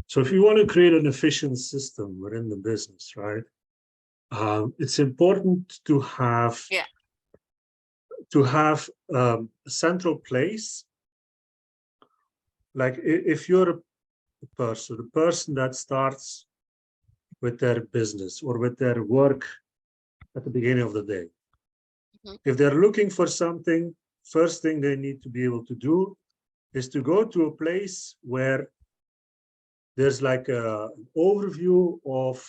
So if you want to create an efficient system within the business, right? It's important to have a central place. Like if you're a person that starts with their business or with their work at the beginning of the day, if they're looking for something, first thing they need to be able to do is to go to a place where there's like an overview of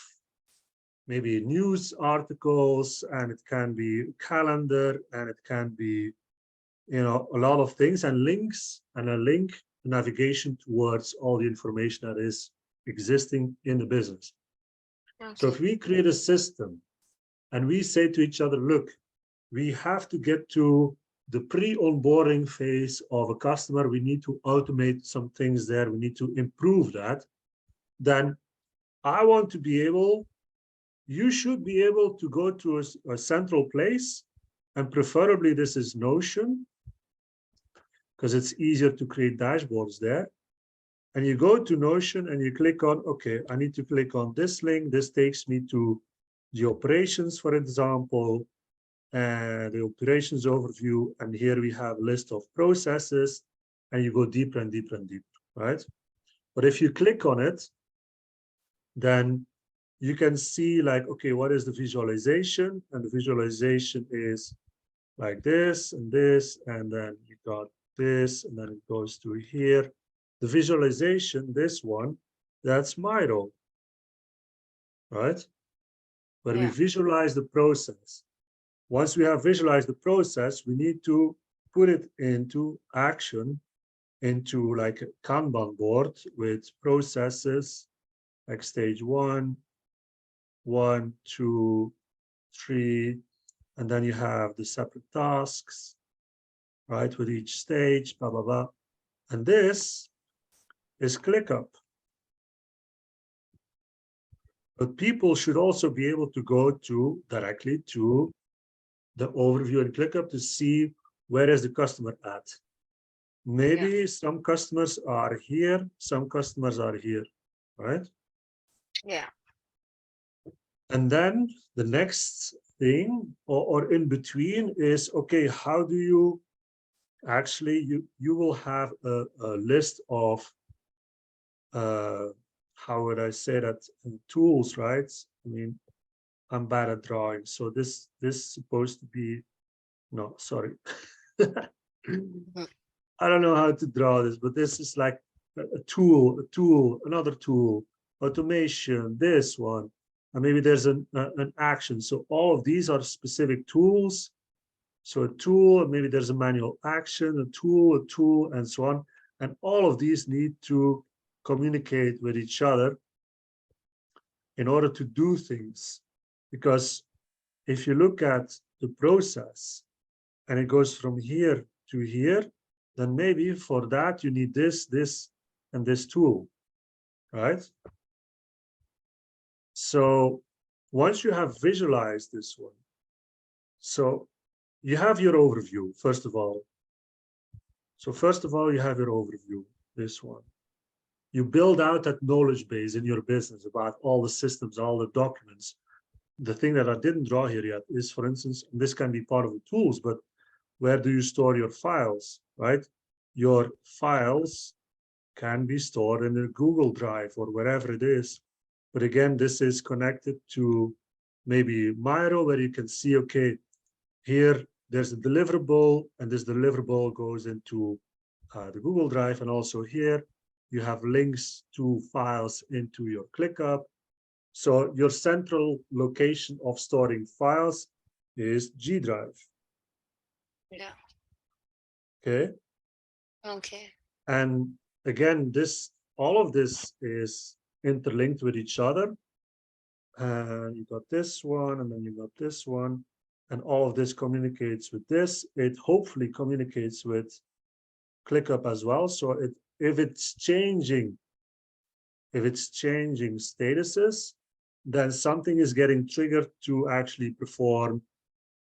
maybe news articles, and it can be calendar, and it can be, you know, a lot of things, and links, and a link navigation towards all the information that is existing in the business. Okay. So if we create a system and we say to each other, look, we have to get to the pre-onboarding phase of a customer, we need to automate some things there, we need to improve that, then I want to be able, you should be able to go to a central place, and preferably this is Notion, because it's easier to create dashboards there. And you go to Notion and you click on, okay, I need to click on this link. This takes me to the operations, for example, and the operations overview. And here we have a list of processes, and you go deeper and deeper and deeper, right? But if you click on it, then you can see like, okay, what is the visualization? And the visualization is like this, and then you got this, and then it goes to here. The visualization, this one, that's Miro, right? Where we visualize the process. Once we have visualized the process, we need to put it into action, into like a Kanban board with processes, like stage 1, 1, 2, 3, and then you have the separate tasks, right, with each stage, blah, blah, blah. And this is ClickUp. But people should also be able to go to directly to the overview in ClickUp to see where is the customer at. Maybe some customers are here, some customers are here, right? Yeah. And then the next thing, or in between, is, okay, how do you actually, you will have a list of, how would I say that, tools, right? I mean, I'm bad at drawing, so this is supposed to be, no, sorry. I don't know how to draw this, but this is like a tool, another tool, automation, this one, and maybe there's an action. So all of these are specific tools. So a tool, maybe there's a manual action, a tool, and so on. And all of these need to communicate with each other in order to do things. Because if you look at the process and it goes from here to here, then maybe for that you need this, and this tool, right? So once you have visualized this one, so you have your overview, first of all. So first of all, you have your overview, this one. You build out that knowledge base in your business about all the systems, all the documents. The thing that I didn't draw here yet is, for instance, and this can be part of the tools, but where do you store your files, right? Your files can be stored in a Google Drive or wherever it is. But again, this is connected to maybe Miro, where you can see, okay, here there's a deliverable, and this deliverable goes into the Google Drive. And also here, you have links to files into your ClickUp. So your central location of storing files is G Drive. Yeah. Okay. Okay. And again, all of this is interlinked with each other. And you got this one, and then you got this one, and all of this communicates with this. It hopefully communicates with ClickUp as well. So if it's changing statuses, then something is getting triggered to actually perform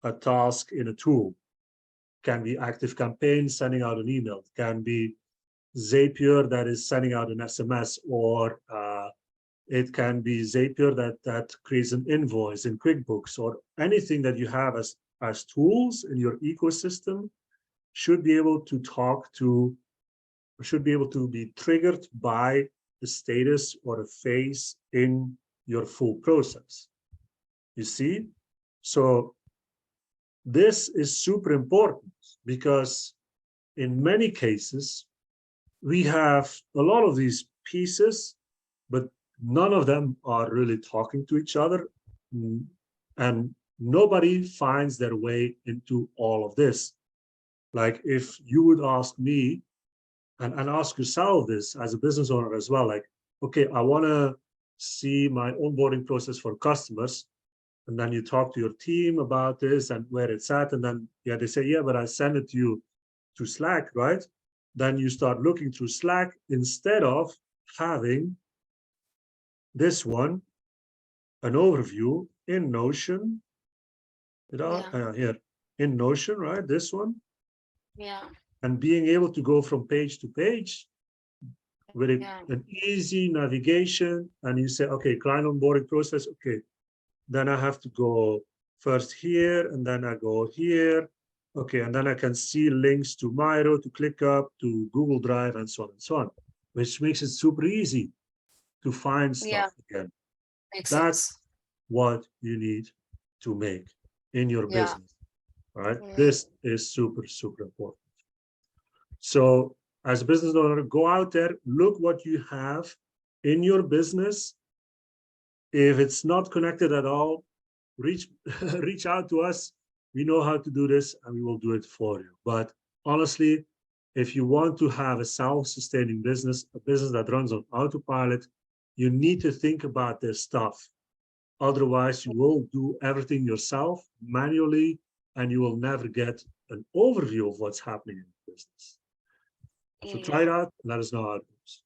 a task in a tool. Can be active campaign, sending out an email. It can be Zapier that is sending out an SMS, or it can be Zapier that creates an invoice in QuickBooks, or anything that you have as tools in your ecosystem should be able to talk to, should be able to be triggered by a status or a phase in your full process. You see? So this is super important, because in many cases, we have a lot of these pieces, but none of them are really talking to each other. And nobody finds their way into all of this. Like if you would ask me, and ask yourself this as a business owner as well, like, okay, I want to see my onboarding process for customers. And then you talk to your team about this and where it's at. And then, yeah, they say, yeah, but I send it to you to Slack, right? Then you start looking through Slack instead of having this one, an overview in Notion. Here in Notion, right? This one. Yeah. And being able to go from page to page with an easy navigation. And you say, okay, client onboarding process. Okay, then I have to go first here, and then I go here. Okay, and then I can see links to Miro, to ClickUp, to Google Drive, and so on and so on, which makes it super easy to find stuff again. Makes That's sense. what you need to make in your business, right? Mm. This is super, super important. So as a business owner, go out there, look what you have in your business. If it's not connected at all, reach out to us. We know how to do this, and we will do it for you. But honestly, if you want to have a self-sustaining business, a business that runs on autopilot, you need to think about this stuff. Otherwise, you will do everything yourself manually, and you will never get an overview of what's happening in the business. So try it out and let us know how it goes.